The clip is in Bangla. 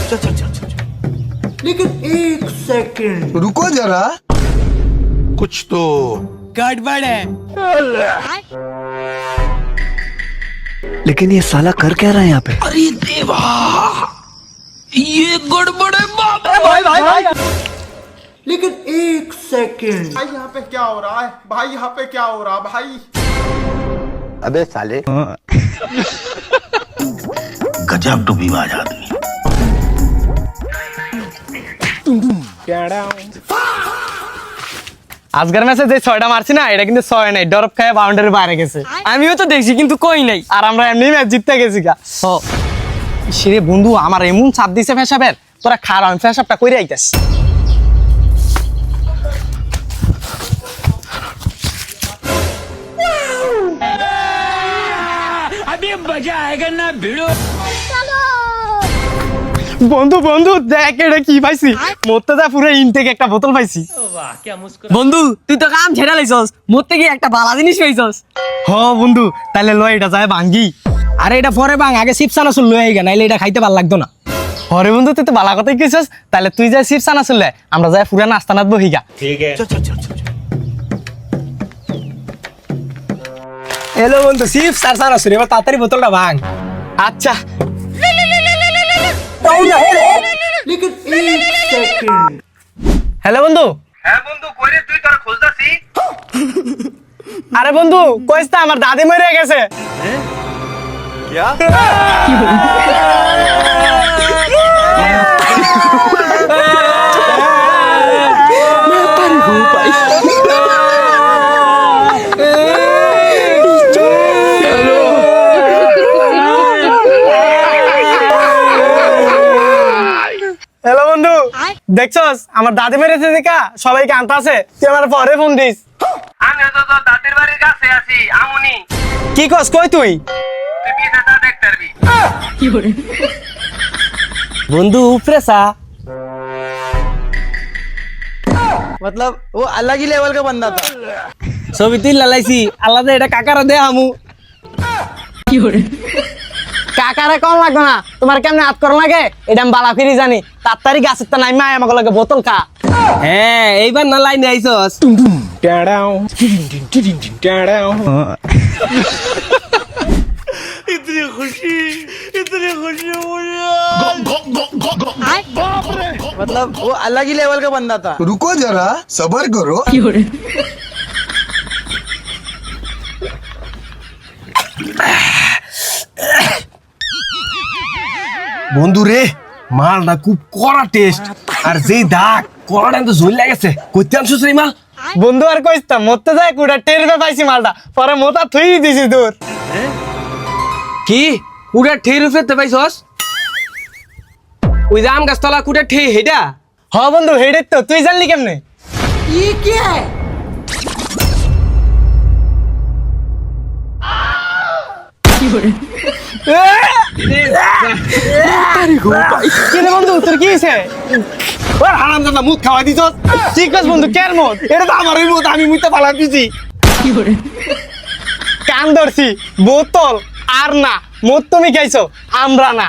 चल चल चल चल लेकिन एक सेकंड रुको जरा, कुछ तो गड़बड़ है। लेकिन ये साला कर क्या रहा है यहाँ पे? अरे देवा, ये गड़बड़ है बाप। भाई लेकिन एक सेकंड, भाई यहाँ पे क्या हो रहा है? भाई यहाँ पे क्या हो रहा है भाई? अबे साले, गजब डूबीबाज आदमी। আজকের ম্যাচে যে 6টা মারছি না, এটা কিন্তু 6 নাই, ডরপ খায় বাউন্ডারির বাইরে গেছে। আমিও তো দেখছি কিন্তু কই নাই, আর আমরা এমনি ম্যাচ জিততে গেছি গা। সেরে বন্ধু আমার এমন চাপ দিছে ফেসাবের, তোরা খারাপ আমি ফেসাবটা কইরে আইতাস। अभी मजा आएगा ना भिड़ो। বন্ধু বন্ধু দেখ এটা কি পাইছি, মরতে যা পুরো ইনটেক একটা বোতল পাইছি। বন্ধু তুই তো কাম ছেড়ে লাইছস, মরতে গিয়ে একটা বালা জিনিস পাইছস। হ বন্ধু তাহলে লয় এটা যায় ভাঙ্গি। আরে এটা পরে ভাঙ, আগে চিপস আনা চল লই আইগা, নাইলে এটা খাইতে ভাল লাগতো না। হরে বন্ধু তুই তো বালা কথাই কইছস, তাহলে তুই যা চিপস আনা চল, আমরা যায় পুরা নাস্তা নাত বহিগা। ঠিক আছে चल चल चल चल হ্যালো বন্ধু, চিপস আর সানা চল, এবার তাড়াতাড়ি বোতলটা ভাঙ। আচ্ছা लेकिन एक सेकंड। হ্যালো বন্ধু। হ্যাঁ বন্ধু, কইরে তুই তোরা খুঁজতাছি। আরে বন্ধু কইস না আমার দাদি মরে গেছে। হ্যালো বন্ধু, দেখছস আমার দাদি মেরেছে দেখা সবাইকে আনতে আছে, তুই আমার পরে ফোন দিস। আমি তো তোর দাদির বাড়ির কাছে আছি, আমুনি। কি কস কই তুই? তুই পিছাটা দেখতে পারবি। বন্ধু উপরে সা, मतलब वो अलग ही लेवल का बंदा था। ছবি তুই লালাইছি আলাদা, এটা কাকারা দে আমু। কাকারে কম লাগবে না, তোমার কেমনে হাত করো লাগে এটা আমি বালা ফিরি জানি। তাড়াতাড়ি গাছের তো নাইমা আমাকে লাগে বোতল খা। হ্যাঁ এইবার না লাইনে আইছস। इतनी खुशी मुझे। मतलब वो अलग ही लेवल का बंदा था। रुको जरा, सबर करो। বন্ধু রে মালটা খুব কড়া টেস্ট, আর যেই দাগ কড়াটা তো ঝুল লাগেছে। কইতে আনছিস রে মাল? বন্ধু আর কইতাম মরতে যায় কুড়া টেরবে পাইছি মালটা, পরে মোতা থুই দিছি দূর। কি কুড়া ঠের ফেতে পাইছস? ওই জাম গাছতলা কুড়া ঠে হেডা? হ বন্ধু হেডে তো, তুই জানলি কেমনে? ये क्या है? কিরে বন্ধু তোর কি হইছে? ওর হারামজাদা মুখ খাওয়া দিছস। ঠিক আছে বন্ধু, কেন মত? এটা তো আমারই মত, আমি মুইতে পালা দিছি। কান ধরছি, বোতল আর না, মত তুমি খাইছো, আমরা না।